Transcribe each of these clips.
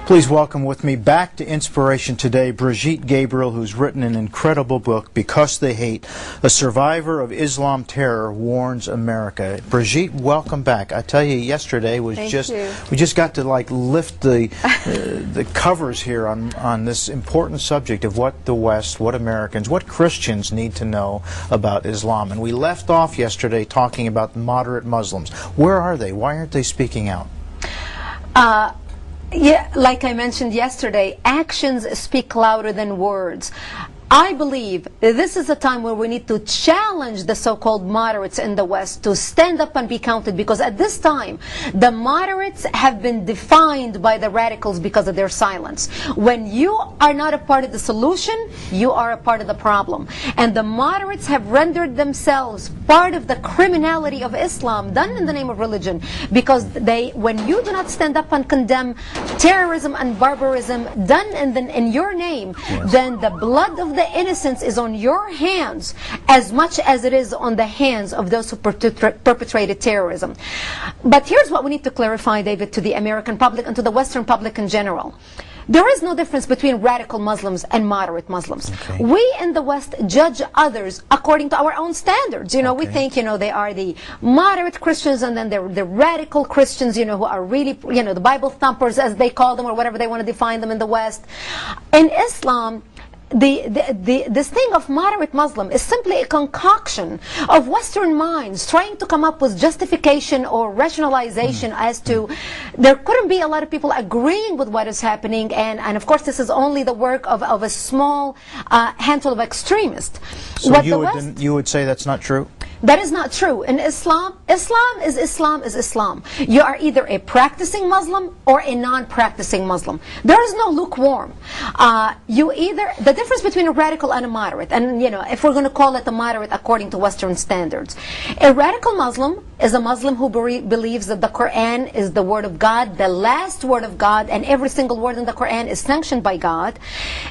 Please welcome with me back to Inspiration today, Brigitte Gabriel, who's written an incredible book, Because They Hate, a survivor of Islam terror warns America. Brigitte, welcome back. I tell you, yesterday was we just got to like lift the covers here on this important subject of what the West, what Americans, what Christians need to know about Islam. And we left off yesterday talking about moderate Muslims. Where are they? Why aren't they speaking out? Yeah, like I mentioned yesterday, actions speak louder than words. I believe this is a time where we need to challenge the so-called moderates in the West to stand up and be counted, because at this time the moderates have been defined by the radicals because of their silence. When you are not a part of the solution, you are a part of the problem. And the moderates have rendered themselves part of the criminality of Islam done in the name of religion, because when you do not stand up and condemn terrorism and barbarism done in your name, then the blood of the innocence is on your hands as much as it is on the hands of those who perpetrated terrorism. But here's what we need to clarify, David, to the American public and to the Western public in general. There is no difference between radical Muslims and moderate Muslims. Okay. We in the West judge others according to our own standards. You know, we think, they are the moderate Christians, and then they're the radical Christians, who are really, the Bible thumpers, as they call them, or whatever they want to define them in the West. In Islam, this thing of moderate Muslim is simply a concoction of Western minds trying to come up with justification or rationalization as to there couldn't be a lot of people agreeing with what is happening, and of course this is only the work of a small handful of extremists. So you would say that's not true? That is not true. In Islam, Islam is Islam. You are either a practicing Muslim or a non-practicing Muslim. There is no lukewarm. The difference between a radical and a moderate, and if we're going to call it a moderate according to Western standards, a radical Muslim is a Muslim who believes that the Quran is the word of God, the last word of God, and every single word in the Quran is sanctioned by God.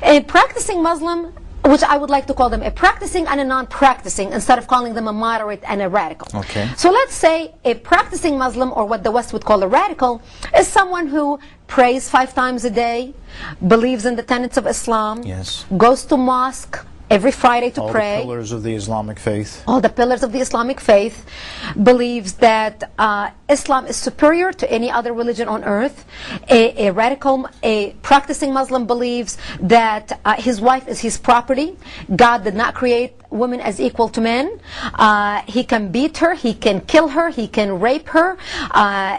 A practicing Muslim, which I would like to call them a practicing and a non-practicing, instead of calling them a moderate and a radical. Okay. So let's say a practicing Muslim, or what the West would call a radical, is someone who prays 5 times a day, believes in the tenets of Islam, goes to mosque every Friday to pray. All the pillars of the Islamic faith. All the pillars of the Islamic faith. Believes that Islam is superior to any other religion on earth. A practicing Muslim believes that his wife is his property. God did not create women as equal to men. He can beat her, he can kill her, he can rape her,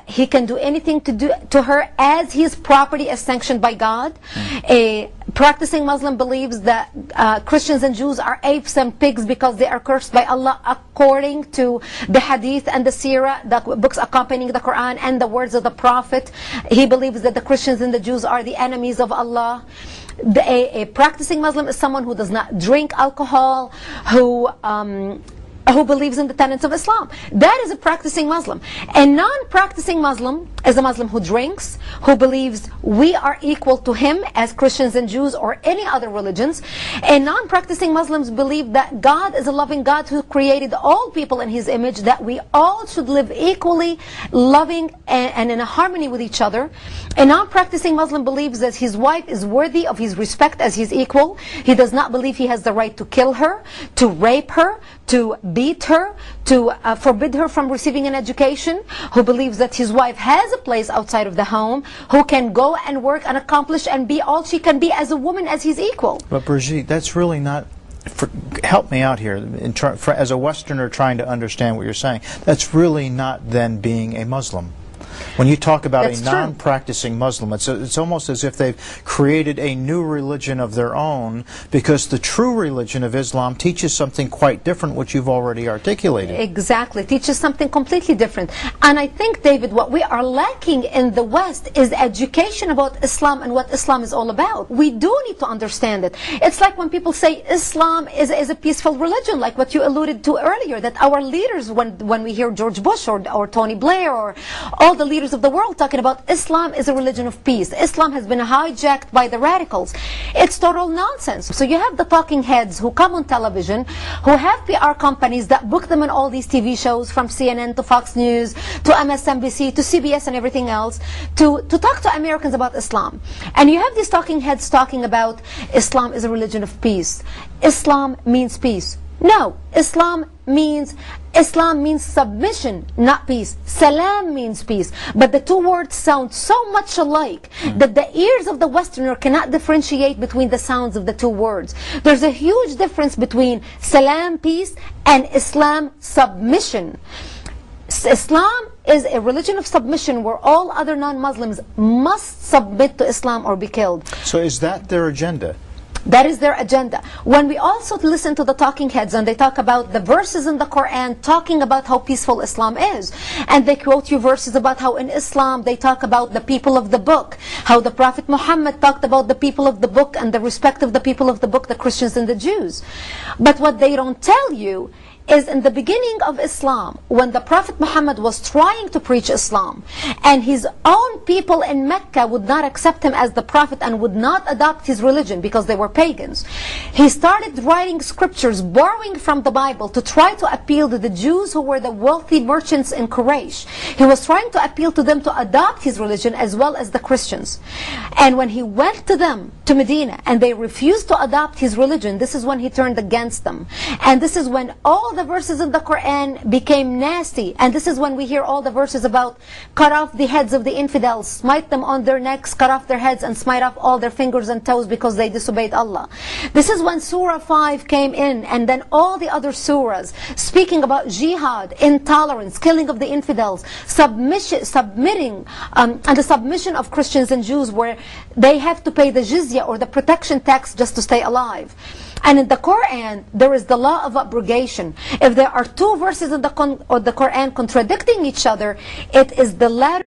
he can do anything to her as his property as sanctioned by God. A practicing Muslim believes that Christians and Jews are apes and pigs because they are cursed by Allah according to the Hadith and the Seerah, the books accompanying the Quran and the words of the Prophet. He believes that the Christians and the Jews are the enemies of Allah. A practicing Muslim is someone who does not drink alcohol, who believes in the tenets of Islam. That is a practicing Muslim. A non-practicing Muslim is a Muslim who drinks, who believes we are equal to him as Christians and Jews or any other religions. And non-practicing Muslims believe that God is a loving God who created all people in His image, that we all should live equally, loving and in a harmony with each other. A non-practicing Muslim believes that his wife is worthy of his respect as his equal. He does not believe he has the right to kill her, to rape her, to beat her, to forbid her from receiving an education, who believes that his wife has a place outside of the home, who can go and work and accomplish and be all she can be as a woman, as his equal. But Brigitte, that's really not, help me out here, as a Westerner trying to understand what you're saying, that's really not then being a Muslim. When you talk about a non-practicing Muslim, it's almost as if they've created a new religion of their own, because the true religion of Islam teaches something quite different, which you've already articulated. Exactly, teaches something completely different. And I think, David, what we are lacking in the West is education about Islam and what Islam is all about. We do need to understand it. It's like when people say Islam is a peaceful religion, like what you alluded to earlier, that our leaders, when we hear George Bush or Tony Blair or all the leaders leaders of the world talking about Islam is a religion of peace. Islam has been hijacked by the radicals. It's total nonsense. So you have the talking heads who come on television, who have PR companies that book them in all these TV shows, from CNN to Fox News to MSNBC to CBS and everything else, to talk to Americans about Islam. And you have these talking heads talking about Islam is a religion of peace. Islam means peace. No, Islam means submission, not peace. Salam means peace. But the two words sound so much alike that the ears of the Westerner cannot differentiate between the sounds of the two words. There's a huge difference between salam, peace, and Islam, submission. Islam is a religion of submission where all other non-Muslims must submit to Islam or be killed. So is that their agenda? That is their agenda. When we also listen to the talking heads and they talk about the verses in the Quran talking about how peaceful Islam is, and they quote you verses about how in Islam they talk about the people of the book, how the Prophet Muhammad talked about the people of the book and the respect of the people of the book, the Christians and the Jews. But what they don't tell you is in the beginning of Islam, when the Prophet Muhammad was trying to preach Islam, and his own people in Mecca would not accept him as the Prophet and would not adopt his religion because they were pagans, he started writing scriptures, borrowing from the Bible to try to appeal to the Jews who were the wealthy merchants in Quraysh. He was trying to appeal to them to adopt his religion as well as the Christians. And when he went to them, to Medina, and they refused to adopt his religion, this is when he turned against them. And this is when all the verses in the Quran became nasty, and this is when we hear all the verses about cut off the heads of the infidels, smite them on their necks, cut off their heads, and smite off all their fingers and toes because they disobeyed Allah. This is when Surah 5 came in, and then all the other surahs speaking about jihad, intolerance, killing of the infidels, submitting, and the submission of Christians and Jews where they have to pay the jizya or the protection tax just to stay alive. And in the Quran, there is the law of abrogation. If there are two verses in the Quran contradicting each other, it is the latter